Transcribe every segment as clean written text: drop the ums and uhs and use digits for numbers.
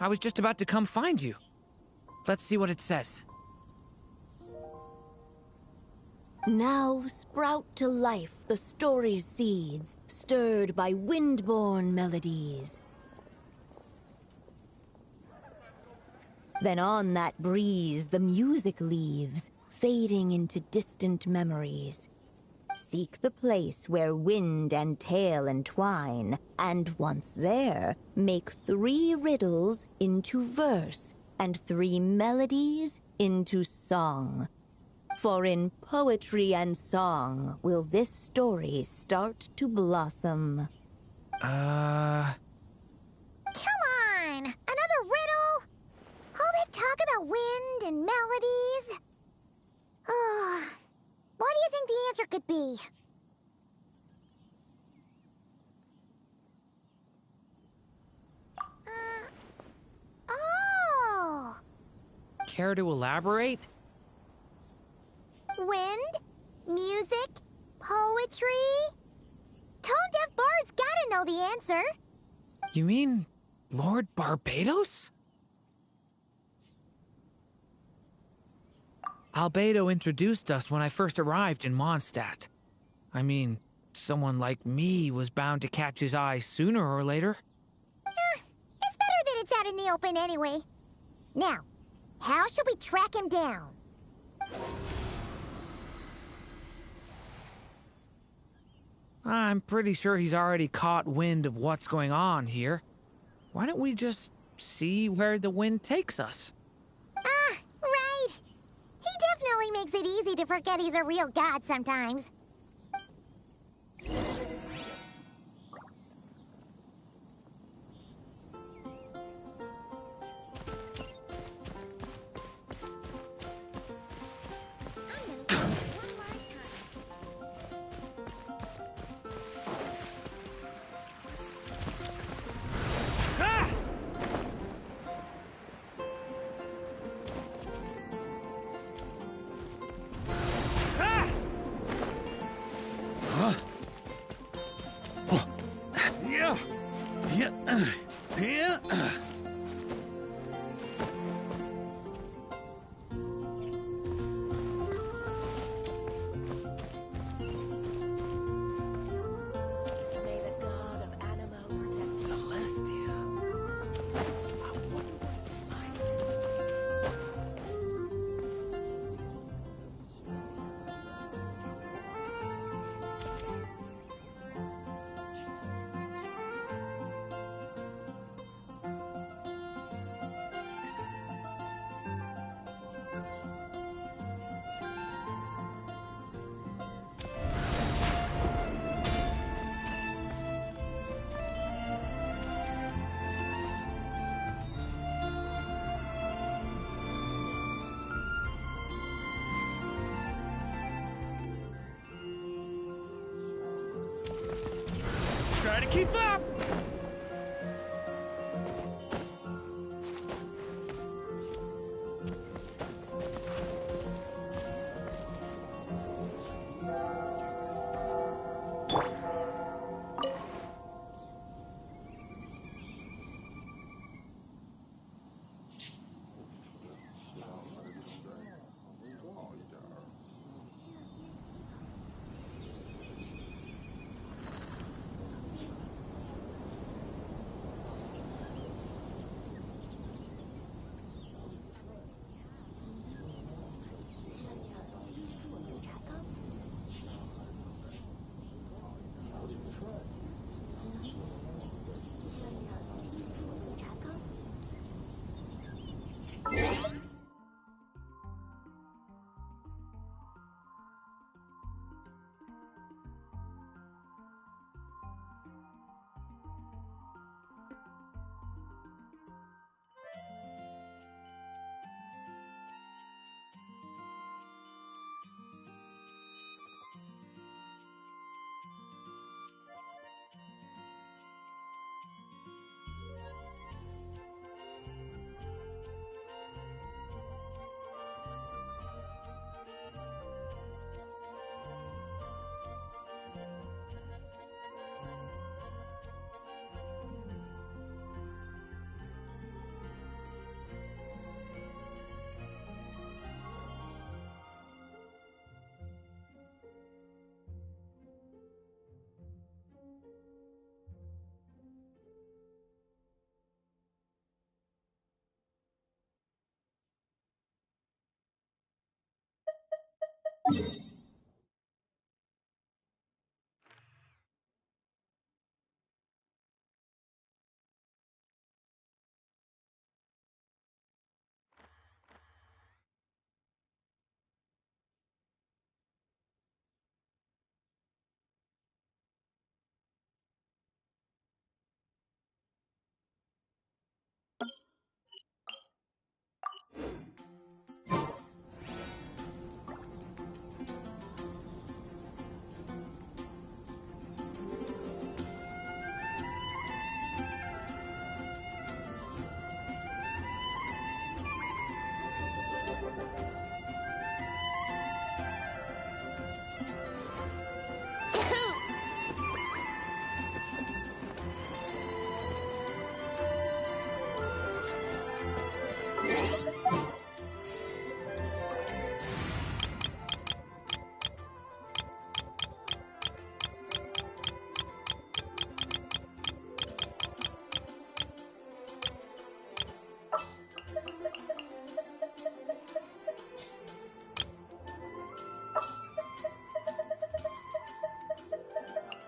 I was just about to come find you. Let's see what it says. Now sprout to life the story's seeds, stirred by wind-born melodies. Then on that breeze the music leaves, fading into distant memories. Seek the place where wind and tale entwine, and once there, make 3 riddles into verse, and 3 melodies into song. For in poetry and song will this story start to blossom. Come on! Another riddle? All that talk about wind and melodies? What do you think the answer could be? Oh! Care to elaborate? Wind? Music? Poetry? Tone-deaf bards gotta know the answer. You mean Lord Barbados? Albedo introduced us when I first arrived in Mondstadt. I mean, someone like me was bound to catch his eye sooner or later. It's better that it's out in the open anyway. Now, how should we track him down? I'm pretty sure he's already caught wind of what's going on here. Why don't we just see where the wind takes us? Right. He definitely makes it easy to forget he's a real god sometimes. Try to keep up!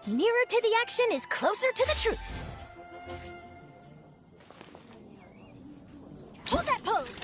Nearer to the action is closer to the truth. Hold that pose!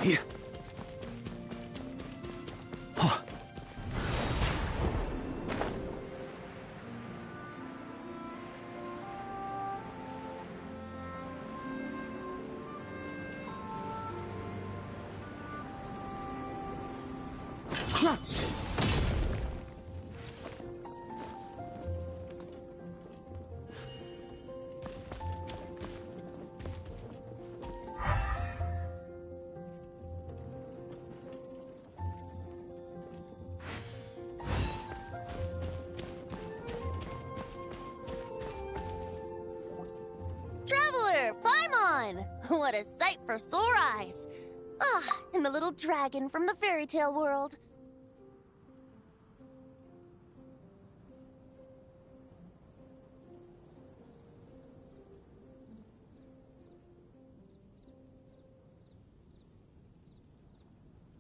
Here. Huh. Traveler, Paimon! What a sight for sore eyes! Ah, and the little dragon from the fairy tale world.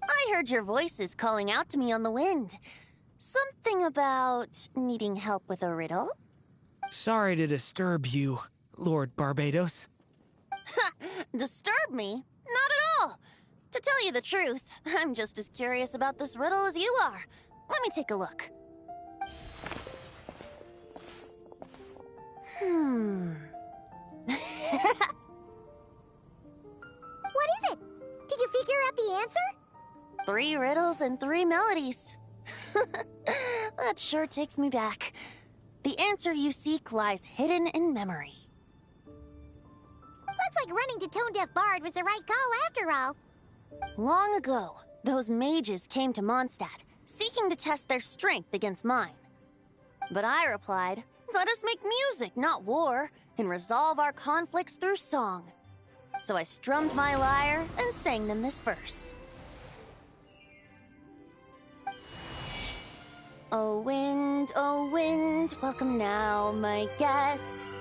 I heard your voices calling out to me on the wind. Something about needing help with a riddle? Sorry to disturb you, Lord Barbados. Disturb me? Not at all! To tell you the truth, I'm just as curious about this riddle as you are. Let me take a look. What is it? Did you figure out the answer? 3 riddles and 3 melodies. That sure takes me back. The answer you seek lies hidden in memory. Looks like running to Tone Deaf Bard was the right call after all. Long ago, those mages came to Mondstadt, seeking to test their strength against mine. But I replied, let us make music, not war, and resolve our conflicts through song. So I strummed my lyre and sang them this verse. Oh, wind, welcome now, my guests.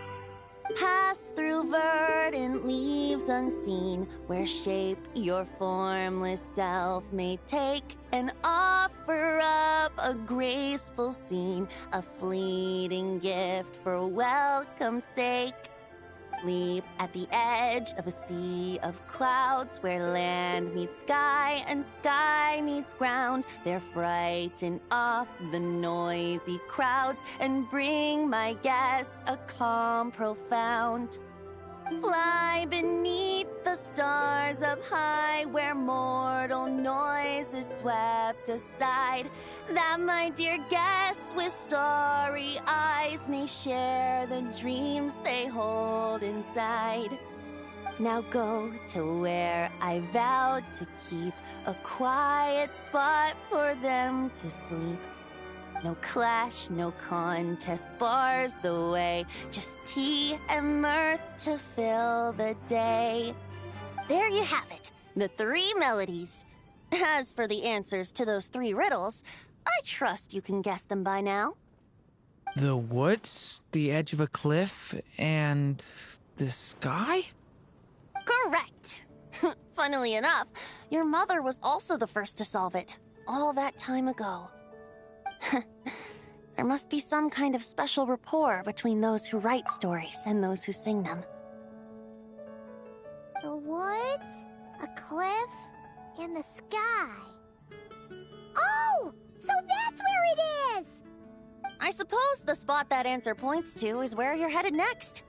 Pass through verdant leaves unseen, where shape your formless self may take, and offer up a graceful scene, a fleeting gift for welcome's sake. Leap at the edge of a sea of clouds, where land meets sky and sky meets ground. There frighten off the noisy crowds and bring my guests a calm profound. Fly beneath the stars up high, where mortal noise is swept aside, that my dear guests with starry eyes may share the dreams they hold inside. Now go to where I vowed to keep a quiet spot for them to sleep. No clash, no contest bars the way, just tea and mirth to fill the day. There you have it, the 3 melodies. As for the answers to those 3 riddles, I trust you can guess them by now. The woods, the edge of a cliff, and the sky? Correct! Funnily enough, your mother was also the first to solve it, all that time ago. There must be some kind of special rapport between those who write stories and those who sing them. The woods, a cliff, and the sky. Oh! So that's where it is! I suppose the spot that answer points to is where you're headed next.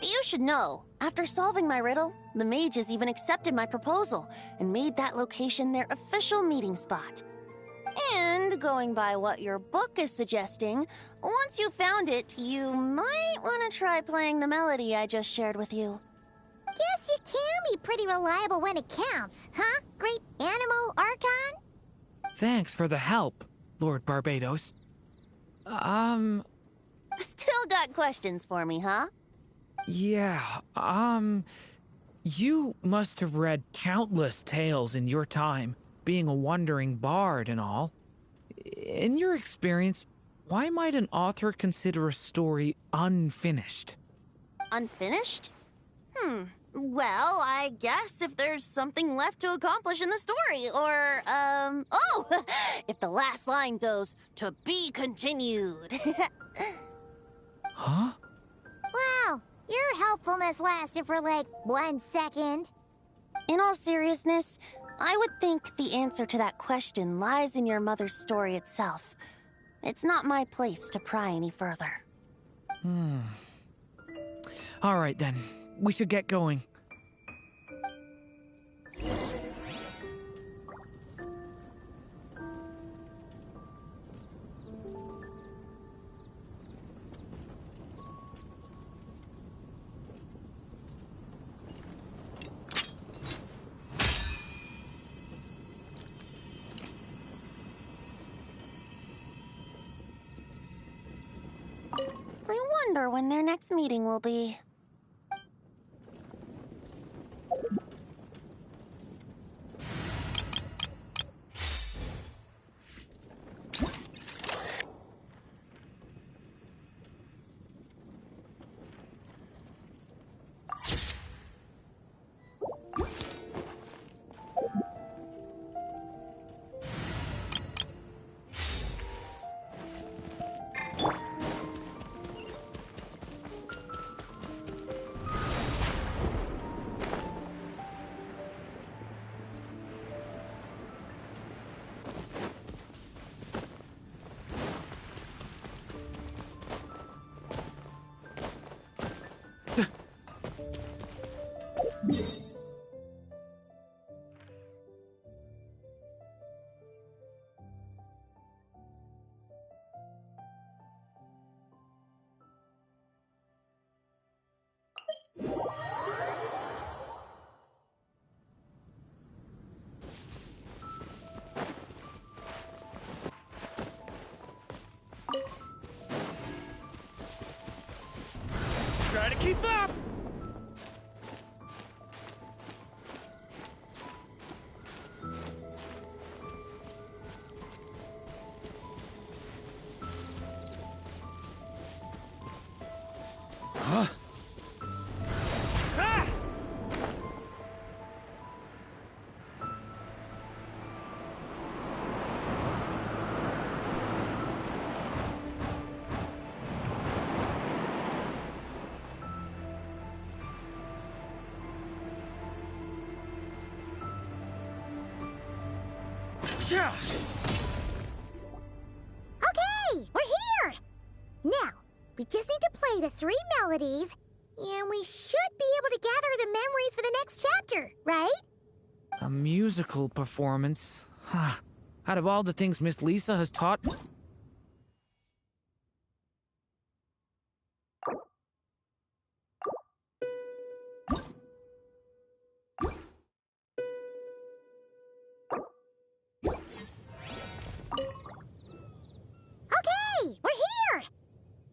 You should know, after solving my riddle, the mages even accepted my proposal and made that location their official meeting spot. And going by what your book is suggesting, once you found it, you might want to try playing the melody I just shared with you. Guess you can be pretty reliable when it counts, huh? Great Animal Archon? Thanks for the help, Lord Barbados. Still got questions for me, huh? Yeah, you must have read countless tales in your time, being a wandering bard and all. In your experience, why might an author consider a story unfinished? Unfinished? Well, I guess if there's something left to accomplish in the story, or, oh! If the last line goes, "To be continued." Huh? Wow, your helpfulness lasted for like 1 second. In all seriousness, I would think the answer to that question lies in your mother's story itself. It's not my place to pry any further. All right then, we should get going. I wonder when their next meeting will be. Try to keep up! Hey, Okay, we're here! Now, we just need to play the 3 melodies, and we should be able to gather the memories for the next chapter, right? A musical performance? Out of all the things Miss Lisa has taught... Okay, we're here!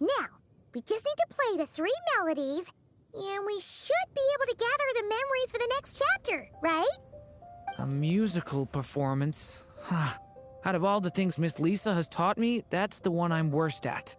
Now, we just need to play the 3 melodies, and we should be able to gather the memories for the next chapter, right? A musical performance? Out of all the things Miss Lisa has taught me, that's the one I'm worst at.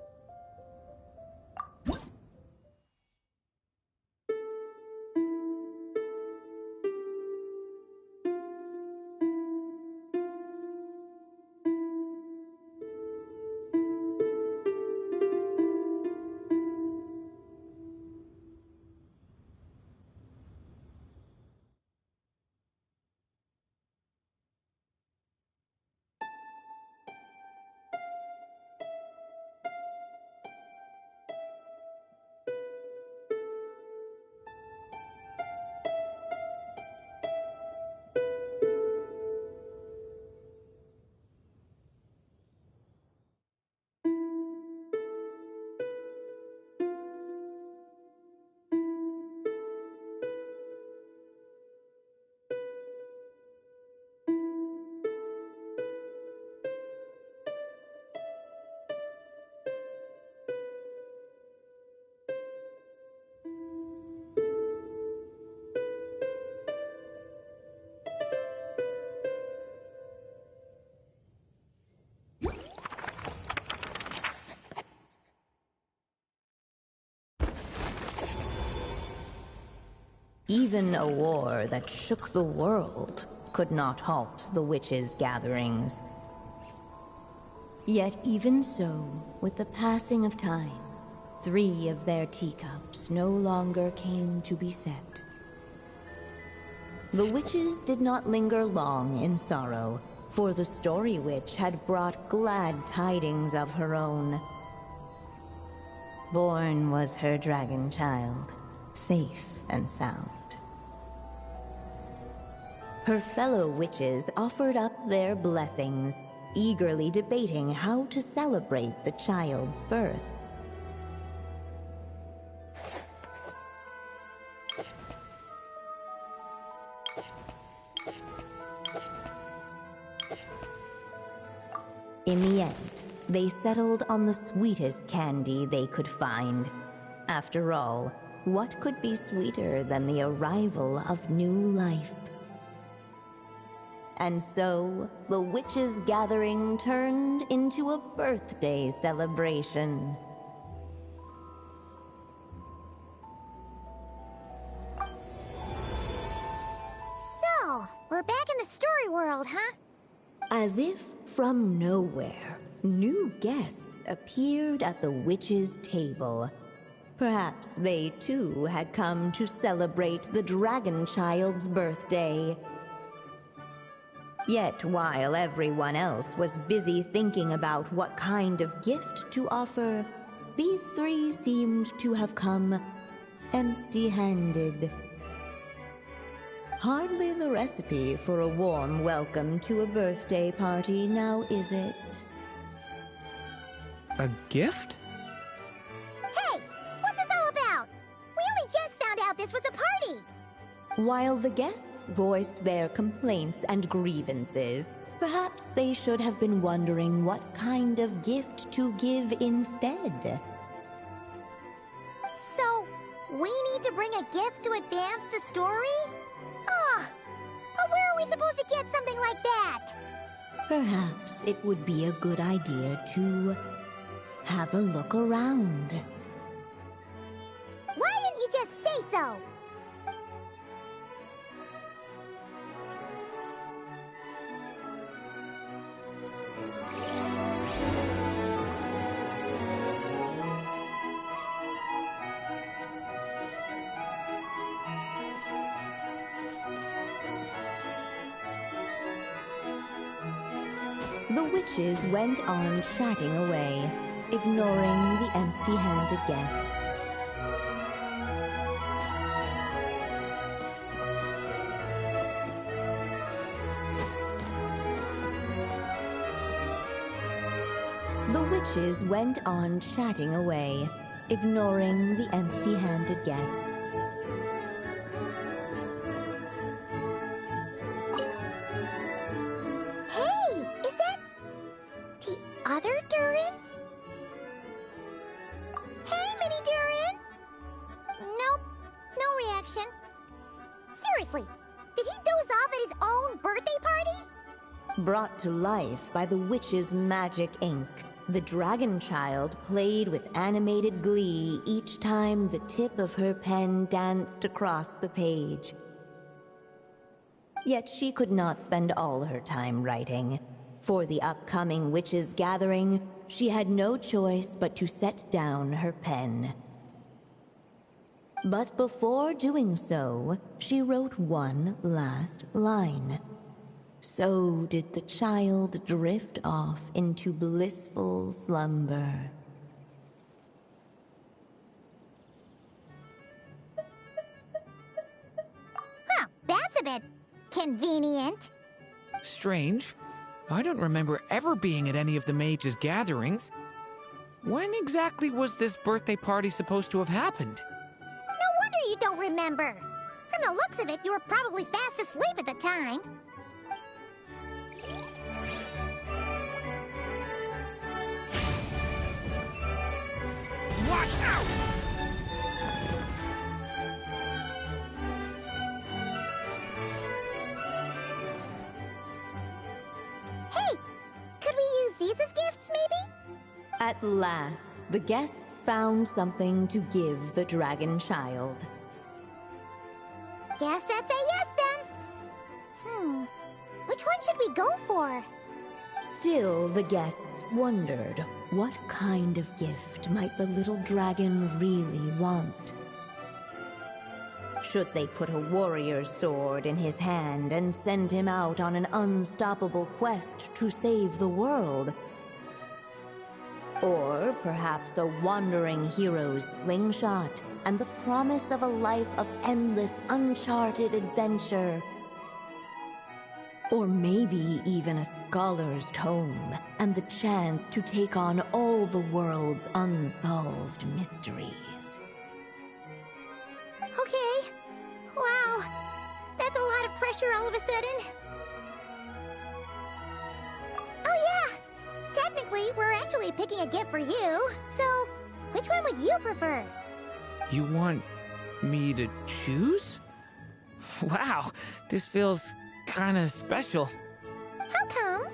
Even a war that shook the world could not halt the witches' gatherings. Yet even so, with the passing of time, 3 of their teacups no longer came to be set. The witches did not linger long in sorrow, for the Story Witch had brought glad tidings of her own. Born was her dragon child, safe and sound. Her fellow witches offered up their blessings, eagerly debating how to celebrate the child's birth. In the end, they settled on the sweetest candy they could find. After all, what could be sweeter than the arrival of new life? And so, the witches' gathering turned into a birthday celebration. So, we're back in the story world, huh? As if from nowhere, new guests appeared at the witches' table. Perhaps they too had come to celebrate the dragon child's birthday. Yet while everyone else was busy thinking about what kind of gift to offer, these 3 seemed to have come empty-handed. Hardly the recipe for a warm welcome to a birthday party, now is it? A gift? Hey, what's this all about? We only just found out this was a party! While the guests voiced their complaints and grievances, perhaps they should have been wondering what kind of gift to give instead. So, we need to bring a gift to advance the story? Where are we supposed to get something like that? Perhaps it would be a good idea to have a look around. Why didn't you just say so? The witches went on chatting away, ignoring the empty-handed guests. The witches went on chatting away, ignoring the empty-handed guests. Hey, is that the other Durin? Hey, Mini Durin! Nope, no reaction. Seriously, did he doze off at his own birthday party? Brought to life by the witch's magic ink, the dragon child played with animated glee each time the tip of her pen danced across the page. Yet she could not spend all her time writing. For the upcoming witches' gathering, she had no choice but to set down her pen. But before doing so, she wrote one last line. So did the child drift off into blissful slumber. Huh, that's a bit convenient. Strange. I don't remember ever being at any of the mages' gatherings. When exactly was this birthday party supposed to have happened? No wonder you don't remember. From the looks of it, you were probably fast asleep at the time. Watch out! Hey, could we use these as gifts, maybe? At last, the guests found something to give the dragon child. Guess that's a yes then. Which one should we go for? Still, the guests wondered, what kind of gift might the little dragon really want? Should they put a warrior's sword in his hand and send him out on an unstoppable quest to save the world? Or perhaps a wandering hero's slingshot and the promise of a life of endless, uncharted adventure? Or maybe even a scholar's tome and the chance to take on all the world's unsolved mysteries. Okay. Wow. That's a lot of pressure all of a sudden. Oh yeah! Technically, we're actually picking a gift for you. So, which one would you prefer? You want me to choose? Wow, this feels kinda special. How come?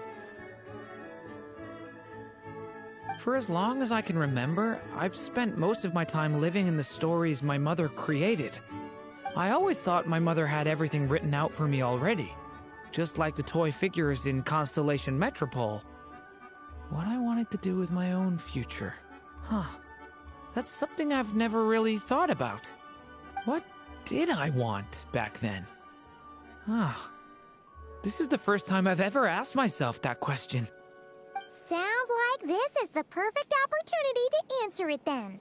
For as long as I can remember, I've spent most of my time living in the stories my mother created. I always thought my mother had everything written out for me already, just like the toy figures in Constellation Metropole. What I wanted to do with my own future. Huh. That's something I've never really thought about. What did I want back then? Ah. This is the first time I've ever asked myself that question. Sounds like this is the perfect opportunity to answer it then.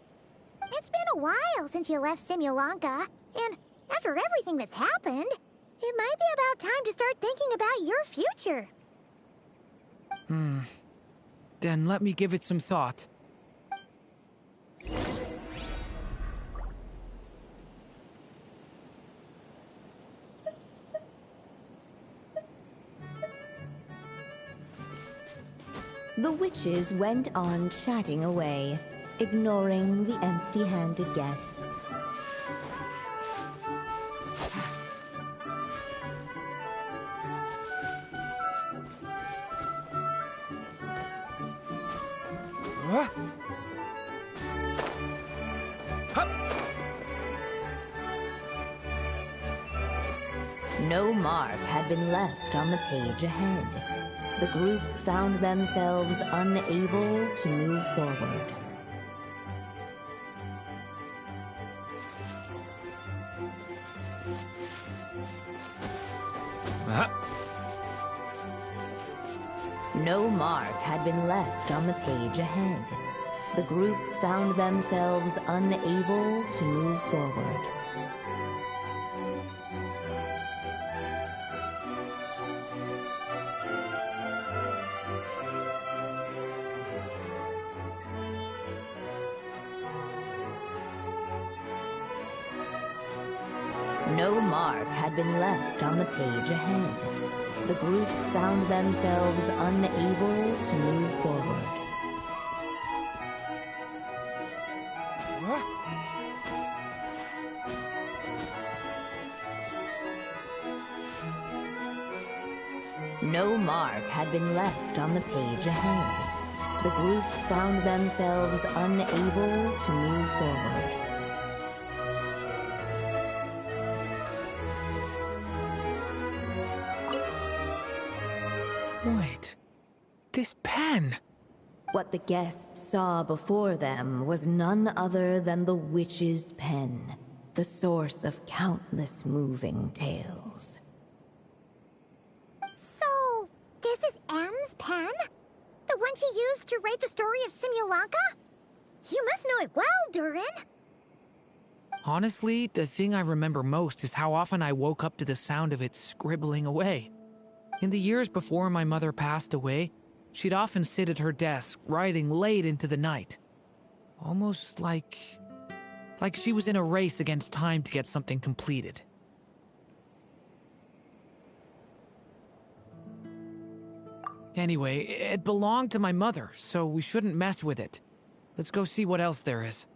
It's been a while since you left Simulanka, and after everything that's happened, it might be about time to start thinking about your future. Then let me give it some thought. The witches went on chatting away, ignoring the empty-handed guests. No mark had been left on the page ahead. The group found themselves unable to move forward. No mark had been left on the page ahead. The group found themselves unable to move forward. No mark had been left on the page ahead. The group found themselves unable to move forward. No mark had been left on the page ahead. The group found themselves unable to move forward. Wait. This pen! What the guests saw before them was none other than the witch's pen, the source of countless moving tales. So, this is M's pen? The one she used to write the story of Simulanka? You must know it well, Durin. Honestly, the thing I remember most is how often I woke up to the sound of it scribbling away. In the years before my mother passed away, she'd often sit at her desk, writing late into the night. Almost like she was in a race against time to get something completed. Anyway, it belonged to my mother, so we shouldn't mess with it. Let's go see what else there is.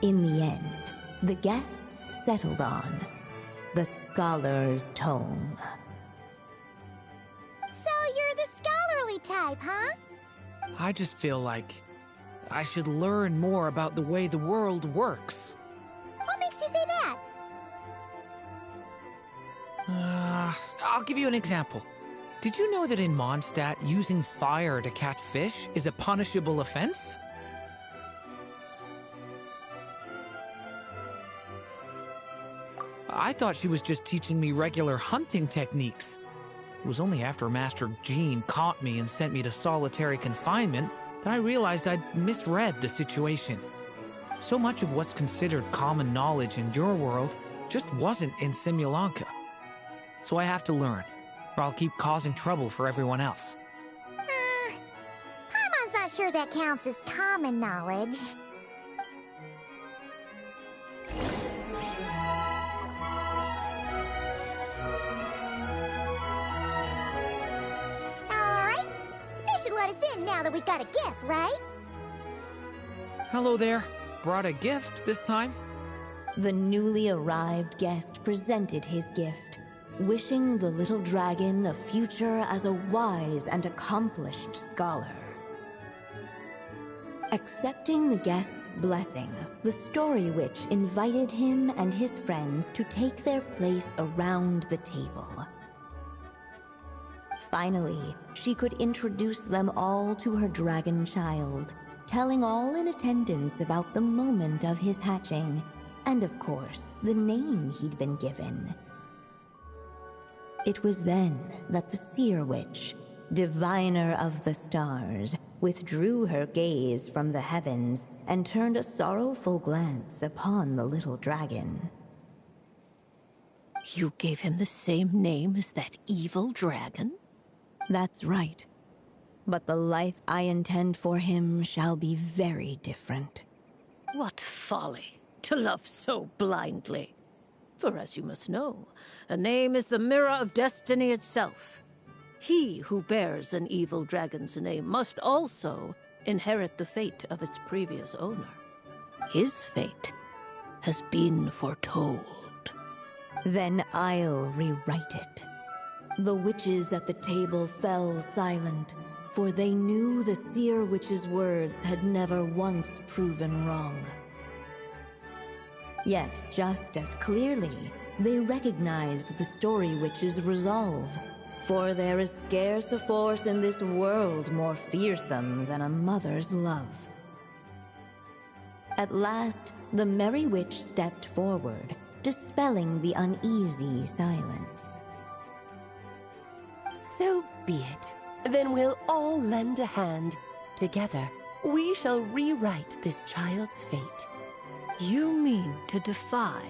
In the end, the guests settled on the Scholar's Tome. So you're the scholarly type, huh? I just feel like I should learn more about the way the world works. What makes you say that? I'll give you an example. Did you know that in Mondstadt, using fire to catch fish is a punishable offense? I thought she was just teaching me regular hunting techniques. It was only after Master Jean caught me and sent me to solitary confinement that I realized I'd misread the situation. So much of what's considered common knowledge in your world just wasn't in Simulanka. So I have to learn, or I'll keep causing trouble for everyone else. Paimon's not sure that counts as common knowledge. Alright, they should let us in now that we've got a gift, right? Hello there. Brought a gift this time? The newly arrived guest presented his gift, wishing the little dragon a future as a wise and accomplished scholar. Accepting the guest's blessing, the Story Witch invited him and his friends to take their place around the table. Finally, she could introduce them all to her dragon child, telling all in attendance about the moment of his hatching, and of course, the name he'd been given. It was then that the Seer Witch, diviner of the stars, withdrew her gaze from the heavens and turned a sorrowful glance upon the little dragon. You gave him the same name as that evil dragon? That's right. But the life I intend for him shall be very different. What folly, to love so blindly. For as you must know, a name is the mirror of destiny itself. He who bears an evil dragon's name must also inherit the fate of its previous owner. His fate has been foretold. Then I'll rewrite it. The witches at the table fell silent, for they knew the seer witch's words had never once proven wrong. Yet, just as clearly, they recognized the story witch's resolve, for there is scarce a force in this world more fearsome than a mother's love. At last, the merry witch stepped forward, dispelling the uneasy silence. So be it. Then we'll all lend a hand. Together, we shall rewrite this child's fate. You mean to defy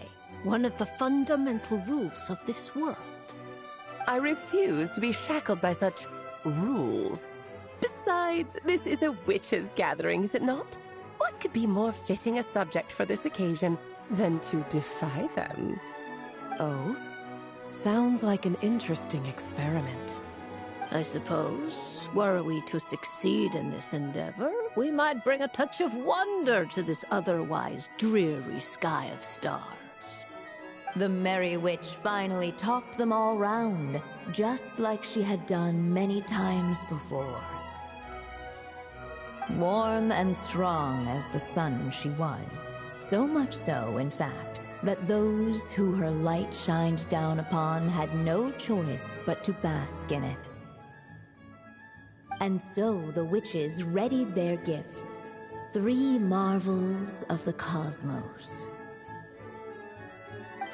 one of the fundamental rules of this world? I refuse to be shackled by such rules. Besides, this is a witches' gathering, is it not? What could be more fitting a subject for this occasion than to defy them? Oh? Sounds like an interesting experiment. I suppose, were we to succeed in this endeavor, we might bring a touch of wonder to this otherwise dreary sky of stars. The merry witch finally talked them all round, just like she had done many times before. Warm and strong as the sun she was, so much so, in fact, that those who her light shined down upon had no choice but to bask in it. And so the witches readied their gifts, 3 marvels of the cosmos.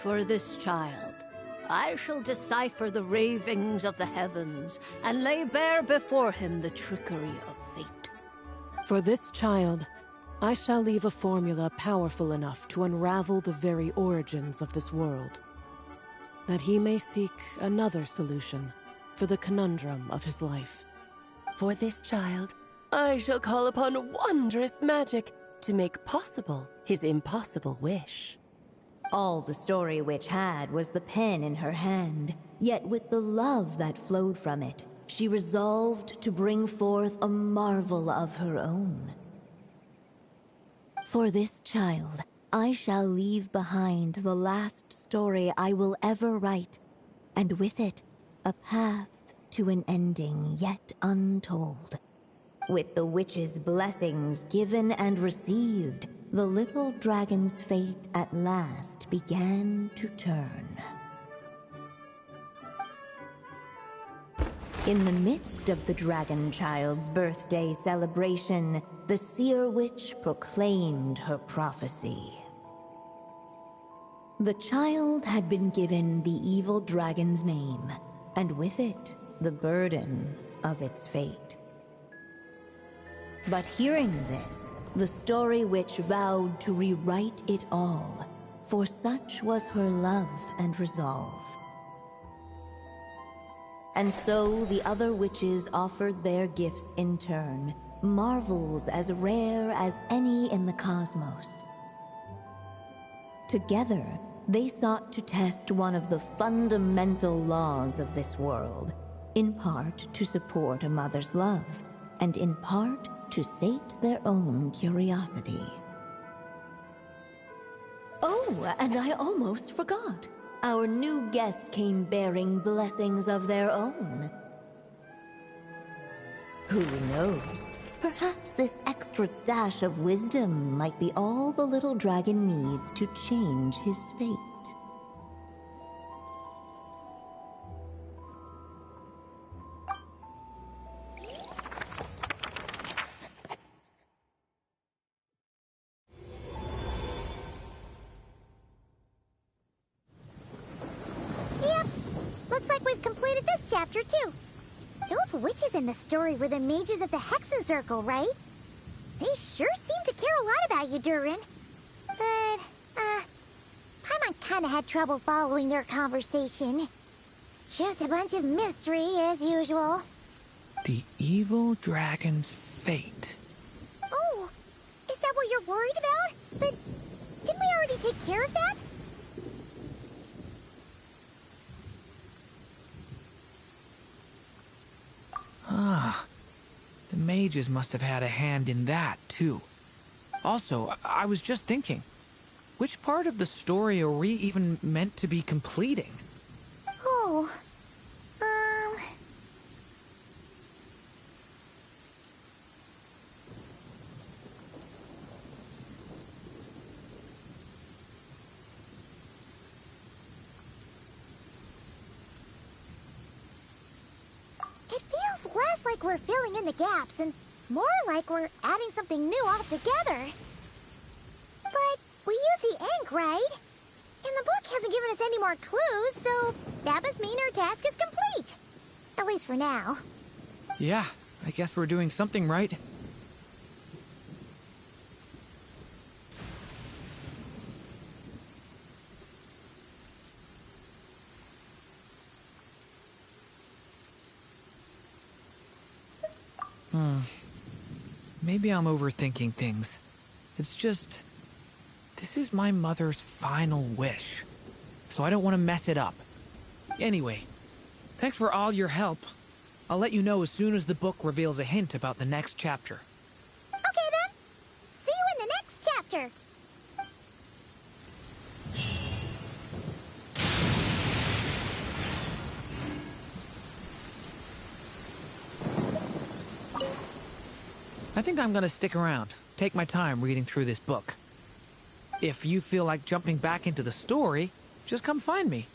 For this child, I shall decipher the ravings of the heavens and lay bare before him the trickery of fate. For this child, I shall leave a formula powerful enough to unravel the very origins of this world, that he may seek another solution for the conundrum of his life. For this child, I shall call upon wondrous magic to make possible his impossible wish. All the story witch had was the pen in her hand, yet with the love that flowed from it, she resolved to bring forth a marvel of her own. For this child, I shall leave behind the last story I will ever write, and with it, a path to an ending yet untold. With the witch's blessings given and received, the little dragon's fate at last began to turn. In the midst of the dragon child's birthday celebration, the seer witch proclaimed her prophecy. The child had been given the evil dragon's name, and with it, the burden of its fate. But hearing this, the story witch vowed to rewrite it all, for such was her love and resolve. And so the other witches offered their gifts in turn, marvels as rare as any in the cosmos. Together, they sought to test one of the fundamental laws of this world, in part to support a mother's love, and in part to sate their own curiosity. Oh, and I almost forgot. Our new guests came bearing blessings of their own. Who knows? Perhaps this extra dash of wisdom might be all the little dragon needs to change his fate. Chapter 2. Those witches in the story were the mages of the Hexen Circle, right? They sure seem to care a lot about you, Durin. But, Paimon kinda had trouble following their conversation. Just a bunch of mystery, as usual. The evil dragon's fate. Oh, is that what you're worried about? But didn't we already take care of that? Ah, the mages must have had a hand in that, too. Also, I was just thinking, which part of the story are we even meant to be completing? Oh, it feels less like we're filling in the gaps and more like we're adding something new altogether. But we use the ink, right? And the book hasn't given us any more clues, so that must mean our task is complete. At least for now. Yeah, I guess we're doing something right. Maybe I'm overthinking things. It's just... this is my mother's final wish. So I don't want to mess it up. Anyway, thanks for all your help. I'll let you know as soon as the book reveals a hint about the next chapter. Okay then. See you in the next chapter. I think I'm gonna stick around, take my time reading through this book. If you feel like jumping back into the story, just come find me.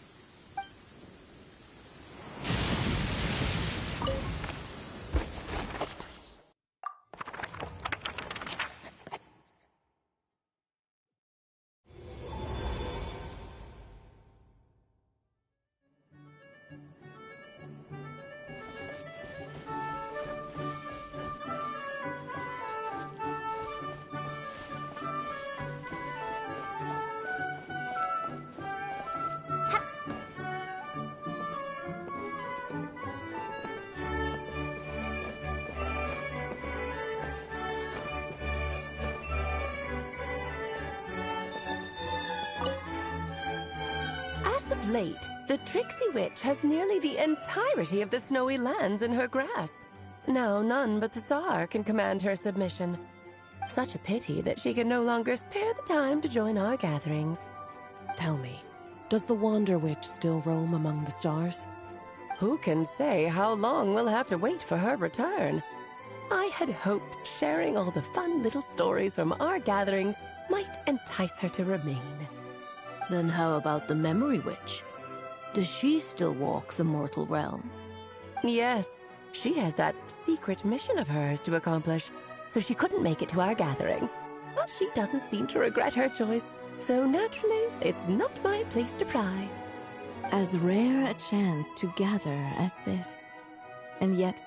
As of late, the Tricksy Witch has nearly the entirety of the snowy lands in her grasp. Now none but the Tsar can command her submission. Such a pity that she can no longer spare the time to join our gatherings. Tell me, does the Wander Witch still roam among the stars? Who can say how long we'll have to wait for her return? I had hoped sharing all the fun little stories from our gatherings might entice her to remain. Then how about the Memory Witch? Does she still walk the mortal realm? Yes, she has that secret mission of hers to accomplish, so she couldn't make it to our gathering. But she doesn't seem to regret her choice, so naturally, it's not my place to pry. As rare a chance to gather as this, and yet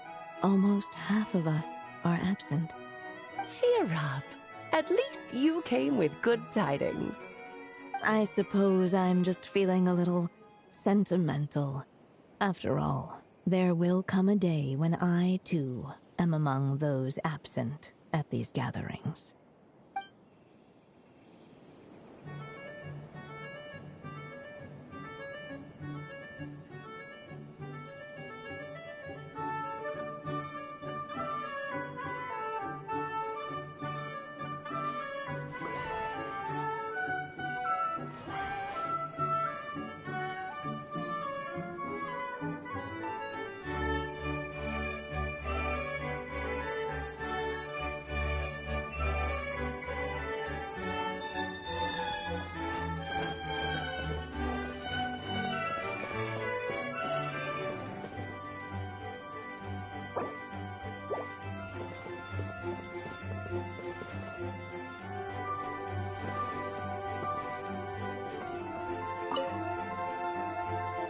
almost half of us are absent. Cheer up. At least you came with good tidings. I suppose I'm just feeling a little sentimental. After all, there will come a day when I, too, am among those absent at these gatherings.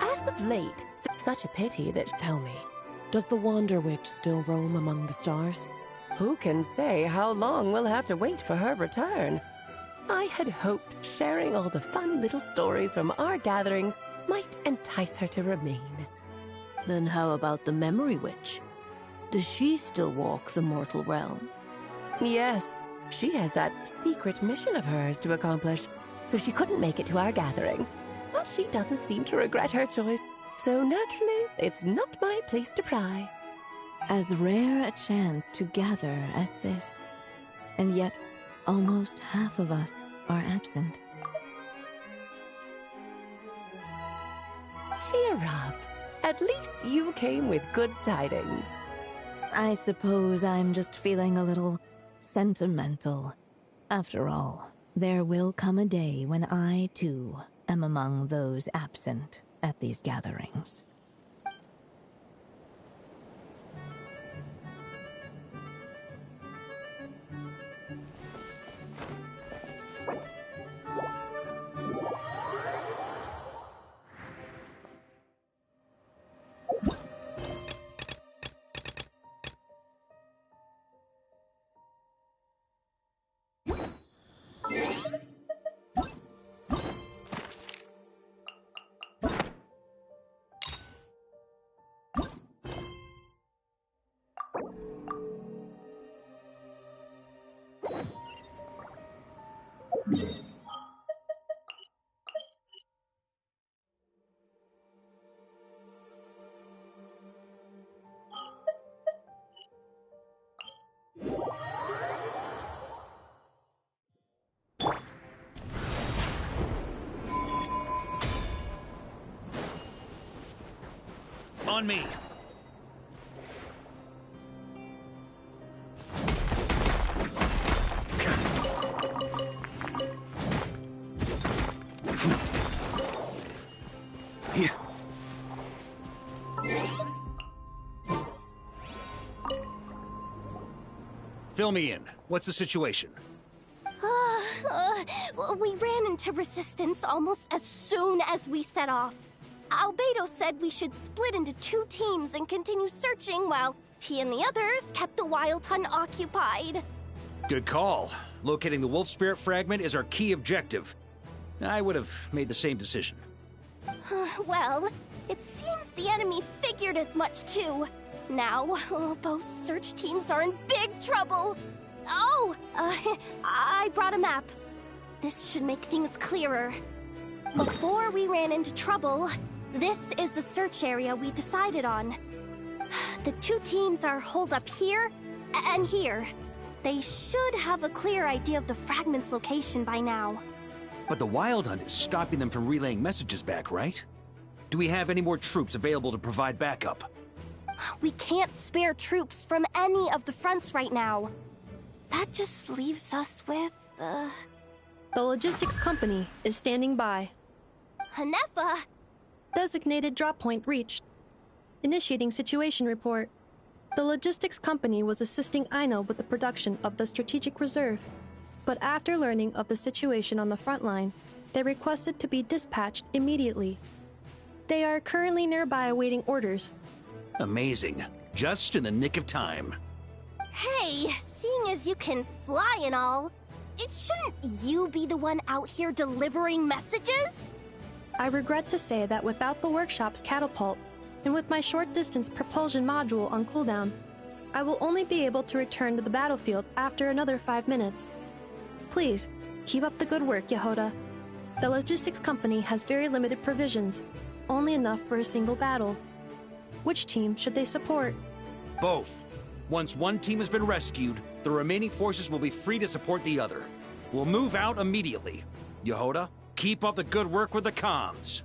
As of late, such a pity that... Tell me, does the Wander Witch still roam among the stars? Who can say how long we'll have to wait for her return? I had hoped sharing all the fun little stories from our gatherings might entice her to remain. Then how about the Memory Witch? Does she still walk the mortal realm? Yes, she has that secret mission of hers to accomplish, so she couldn't make it to our gathering. But she doesn't seem to regret her choice, so naturally, it's not my place to pry. As rare a chance to gather as this, and yet almost half of us are absent. Cheer up. At least you came with good tidings. I suppose I'm just feeling a little sentimental. After all, there will come a day when I, too, am among those absent at these gatherings. On me. Fill me in. What's the situation? We ran into resistance almost as soon as we set off. Albedo said we should split into 2 teams and continue searching while he and the others kept the Wild Hunt occupied. Good call. Locating the Wolf Spirit fragment is our key objective. I would have made the same decision. Well, it seems the enemy figured as much too. Now, both search teams are in big trouble. Oh, I brought a map. This should make things clearer. Before we ran into trouble, this is the search area we decided on. The 2 teams are holed up here and here. They should have a clear idea of the fragment's location by now. But the Wild Hunt is stopping them from relaying messages back, right? Do we have any more troops available to provide backup? We can't spare troops from any of the fronts right now. That just leaves us with, The logistics company is standing by. Hanefa! Designated drop point reached. Initiating situation report. The logistics company was assisting Aino with the production of the strategic reserve. But after learning of the situation on the front line, they requested to be dispatched immediately. They are currently nearby awaiting orders. Amazing. Just in the nick of time. Hey, seeing as you can fly and all, shouldn't you be the one out here delivering messages? I regret to say that without the workshop's catapult, and with my short-distance propulsion module on cooldown, I will only be able to return to the battlefield after another 5 minutes. Please, keep up the good work, Yehoda. The logistics company has very limited provisions, only enough for a single battle. Which team should they support? Both. Once one team has been rescued, the remaining forces will be free to support the other. We'll move out immediately. Yehoda, keep up the good work with the comms.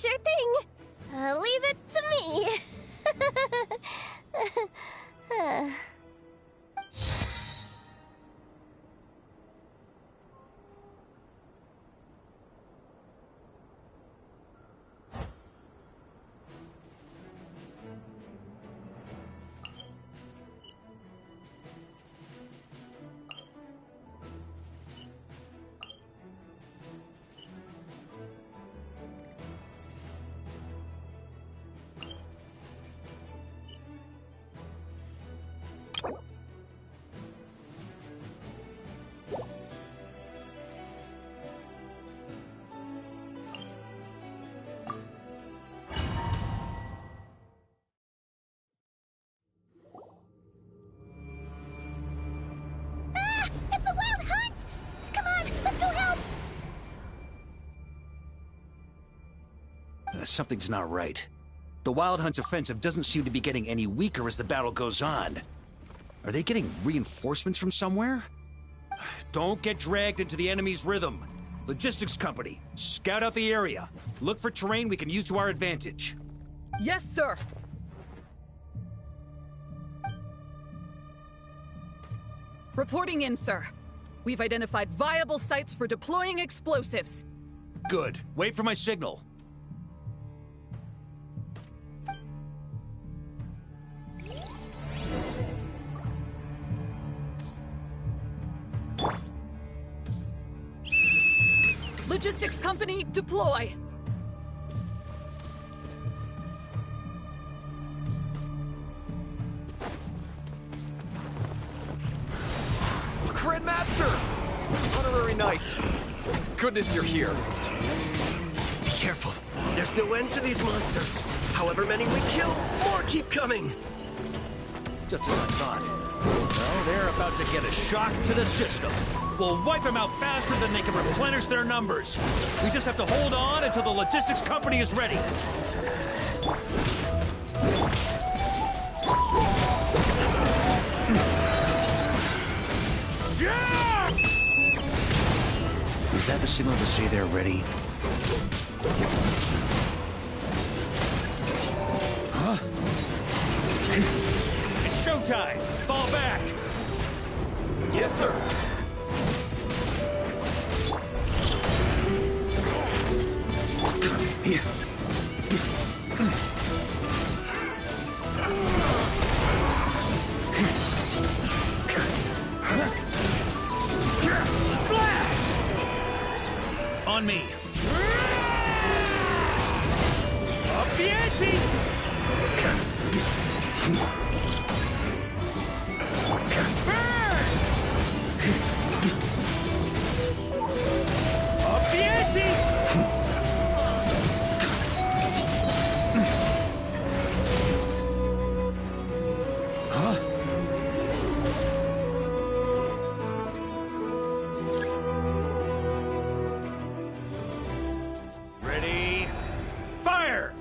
Sure thing. Leave it to me. It's a wild hunt! Come on, let's go help! Something's not right. The Wild Hunt's offensive doesn't seem to be getting any weaker as the battle goes on. Are they getting reinforcements from somewhere? Don't get dragged into the enemy's rhythm. Logistics company, scout out the area. Look for terrain we can use to our advantage. Yes, sir! Reporting in, sir. We've identified viable sites for deploying explosives. Good. Wait for my signal. Logistics company, deploy! Grandmaster! Honorary Knight! Goodness you're here. Be careful. There's no end to these monsters. However many we kill, more keep coming. Just as I thought. Well, they're about to get a shock to the system. We'll wipe them out faster than they can replenish their numbers. We just have to hold on until the logistics company is ready. Yeah! Is that the signal to say they're ready? Huh? It's showtime! Fall back! Yes, sir! Here. On me. Up the ante! Up the ante! Huh? Ready? Fire!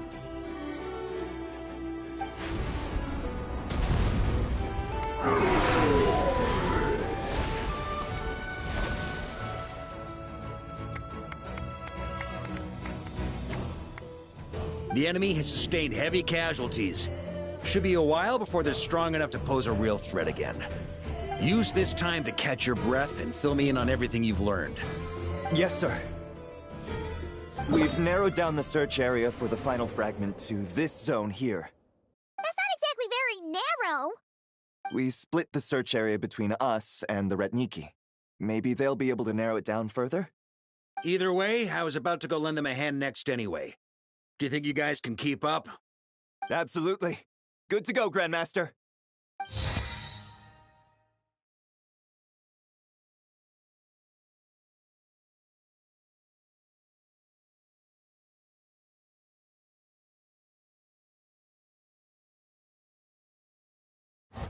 The enemy has sustained heavy casualties. Should be a while before they're strong enough to pose a real threat again. Use this time to catch your breath and fill me in on everything you've learned. Yes, sir. We've narrowed down the search area for the final fragment to this zone here. That's not exactly very narrow. We split the search area between us and the Retniki. Maybe they'll be able to narrow it down further? Either way, I was about to go lend them a hand next anyway. Do you think you guys can keep up? Absolutely. Good to go, Grandmaster.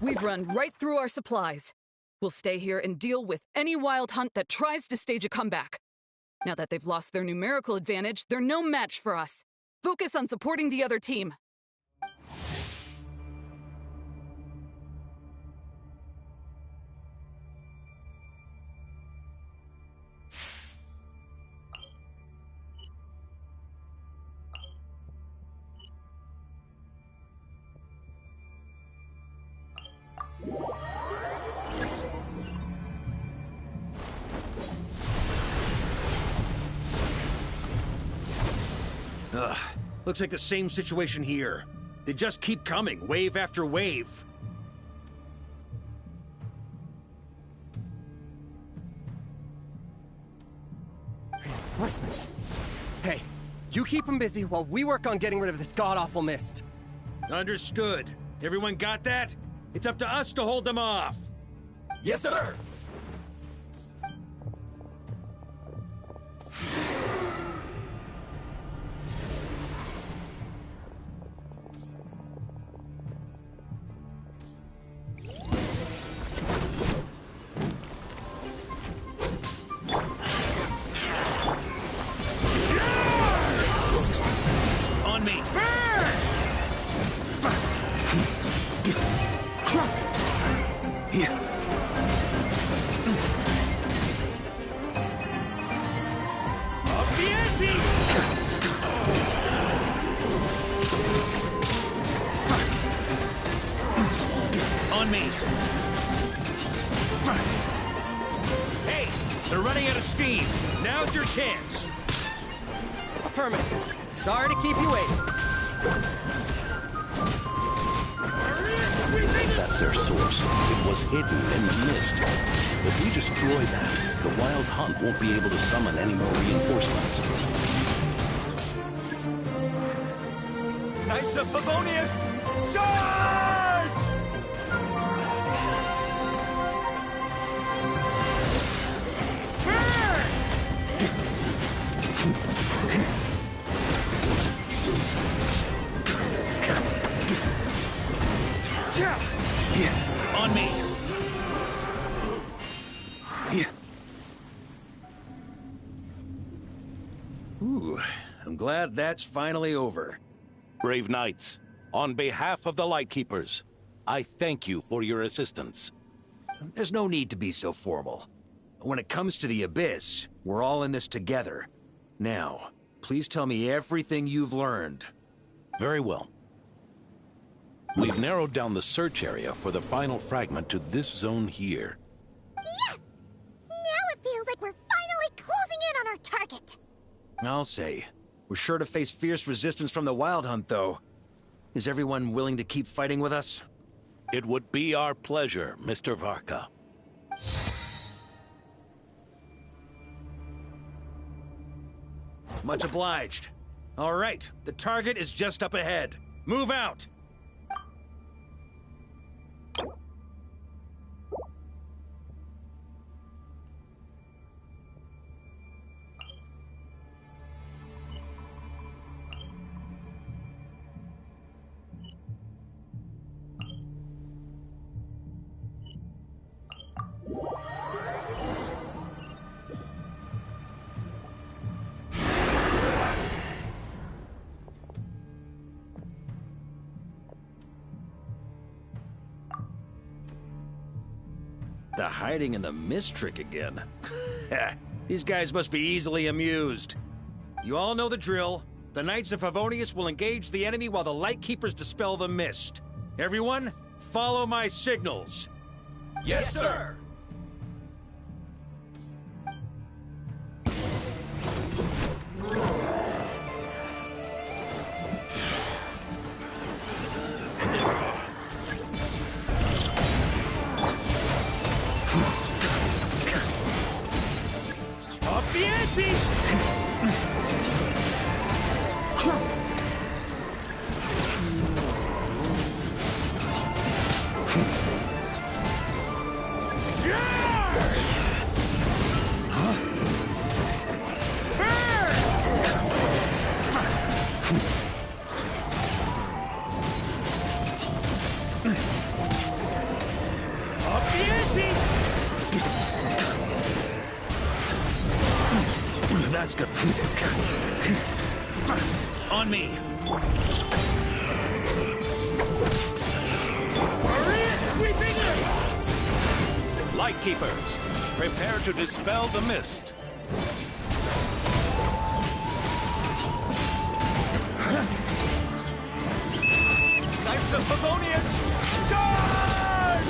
We've run right through our supplies. We'll stay here and deal with any wild hunt that tries to stage a comeback. Now that they've lost their numerical advantage, they're no match for us. Focus on supporting the other team. Ugh, looks like the same situation here. They just keep coming, wave after wave. Reinforcements. Hey, you keep them busy while we work on getting rid of this god-awful mist. Understood. Everyone got that? It's up to us to hold them off. Yes, sir! On me. Here. On me. Hey, they're running out of steam. Now's your chance. Affirmative. Sorry to keep you waiting. That's their source. It was hidden in the mist. If we destroy that, the Wild Hunt won't be able to summon any more reinforcements. Knights of Favonius, charge! On me. Ooh, I'm glad that's finally over. Brave knights, on behalf of the Lightkeepers, I thank you for your assistance. There's no need to be so formal. When it comes to the Abyss, we're all in this together. Now, please tell me everything you've learned. Very well. We've narrowed down the search area for the final fragment to this zone here. Yes! Now it feels like we're finally closing in on our target. I'll say. We're sure to face fierce resistance from the Wild Hunt, though. Is everyone willing to keep fighting with us? It would be our pleasure, Mr. Varka. Much obliged. All right, the target is just up ahead. Move out! The hiding in the mist trick again. These guys must be easily amused. You all know the drill. The Knights of Favonius will engage the enemy while the Lightkeepers dispel the mist. Everyone, follow my signals. Yes, sir! Off the ante! That's good. On me. Sweeping in! Lightkeepers, prepare to dispel the mist. Knights of Favonius, charge!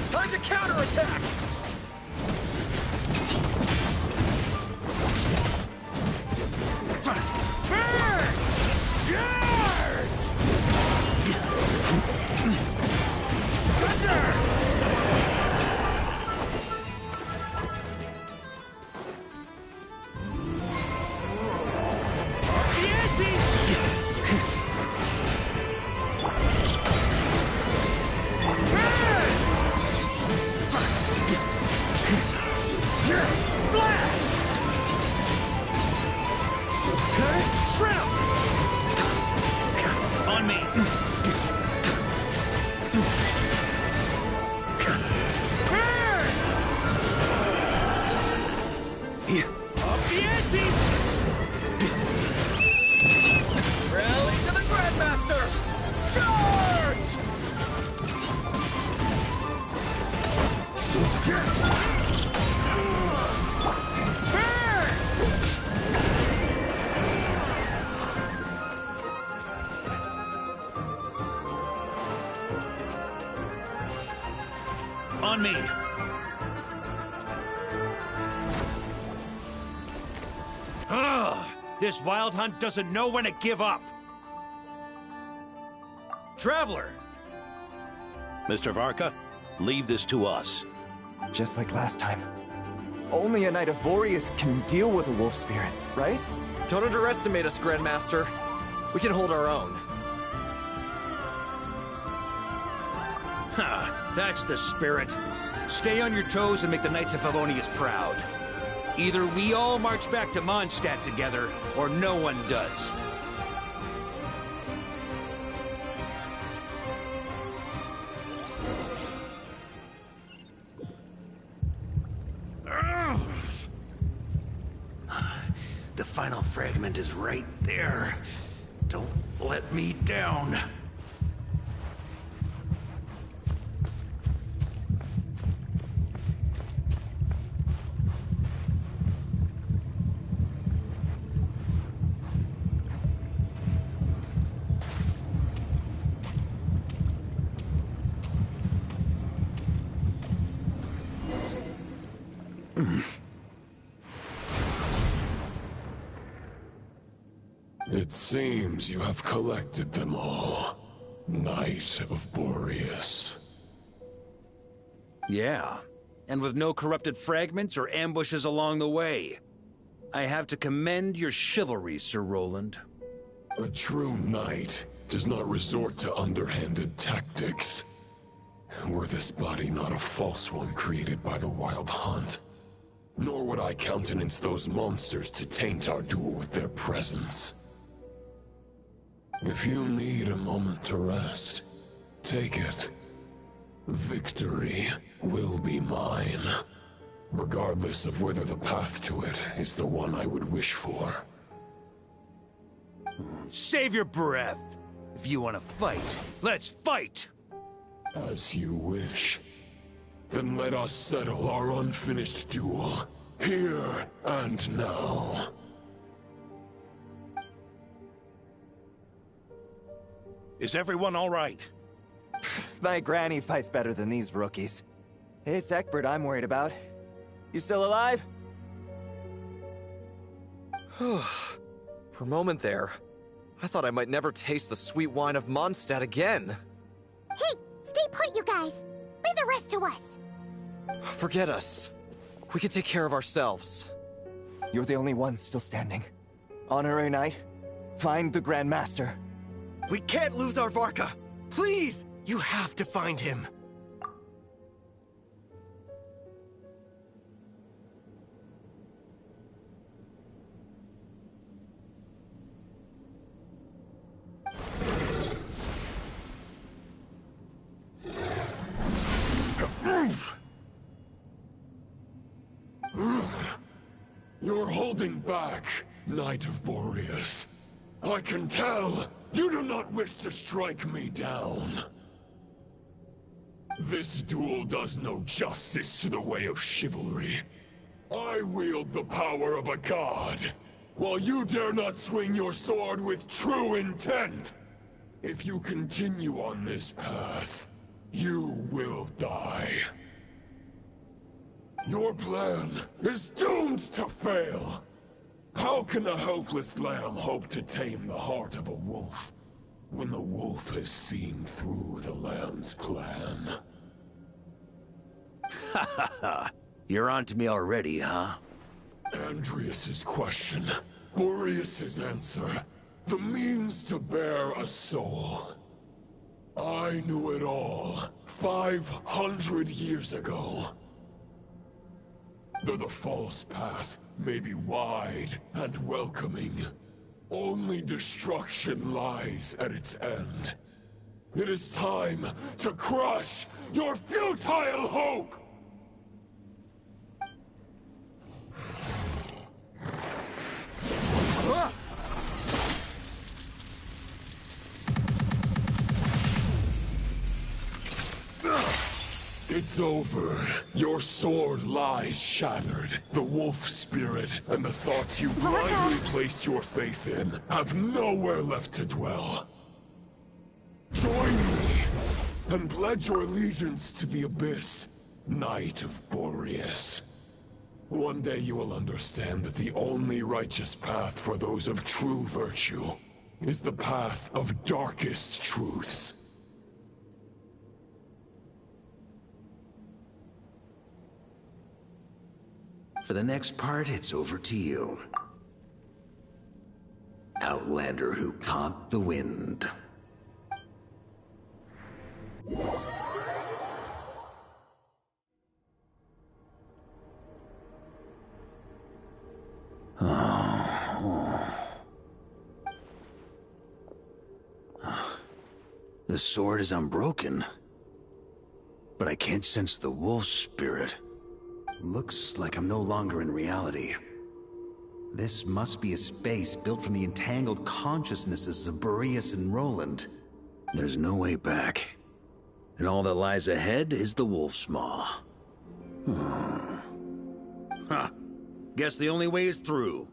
Time to counterattack! Up the ante! Rally to the Grandmaster! Charge! On me! Ugh! This Wild Hunt doesn't know when to give up! Traveler! Mr. Varka, leave this to us. Just like last time. Only a Knight of Boreas can deal with a wolf spirit, right? Don't underestimate us, Grandmaster. We can hold our own. Ha! That's the spirit. Stay on your toes and make the Knights of Favonius proud. Either we all march back to Mondstadt together, or no one does. Ugh. The final fragment is right there. Don't let me down. It seems you have collected them all, Knight of Boreas. Yeah, and with no corrupted fragments or ambushes along the way. I have to commend your chivalry, Sir Roland. A true knight does not resort to underhanded tactics. Were this body not a false one created by the Wild Hunt, nor would I countenance those monsters to taint our duel with their presence. If you need a moment to rest, take it. Victory will be mine, regardless of whether the path to it is the one I would wish for. Save your breath. If you want to fight, let's fight! As you wish. Then let us settle our unfinished duel, here and now. Is everyone all right? My granny fights better than these rookies. It's Egbert I'm worried about. You still alive? For a moment there, I thought I might never taste the sweet wine of Mondstadt again. Hey, stay put, you guys. Leave the rest to us. Forget us. We can take care of ourselves. You're the only one still standing. Honorary Knight, find the Grand Master. We can't lose our Varka! Please! You have to find him! You're holding back, Knight of Boreas. I can tell you do not wish to strike me down. This duel does no justice to the way of chivalry. I wield the power of a god, while you dare not swing your sword with true intent. If you continue on this path, you will die. Your plan is doomed to fail. How can a helpless lamb hope to tame the heart of a wolf, when the wolf has seen through the lamb's plan? Ha ha ha! You're on to me already, huh? Andrias's question, Boreas's answer, the means to bear a soul. I knew it all 500 years ago. Though the false path may be wide and welcoming, only destruction lies at its end. It is time to crush your futile hope! It's over. Your sword lies shattered. The wolf spirit and the thoughts you blindly placed your faith in have nowhere left to dwell. Join me and pledge your allegiance to the Abyss, Knight of Boreas. One day you will understand that the only righteous path for those of true virtue is the path of darkest truths. For the next part, it's over to you. Outlander who caught the wind. The sword is unbroken, but I can't sense the wolf spirit. Looks like I'm no longer in reality. This must be a space built from the entangled consciousnesses of Boreas and Roland. There's no way back. And all that lies ahead is the wolf's maw. Huh. Guess the only way is through.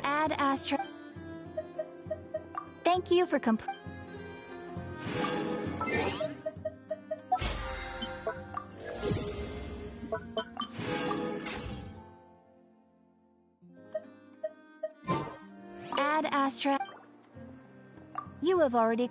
Ad Astra. Thank you for Ad Astra. You have already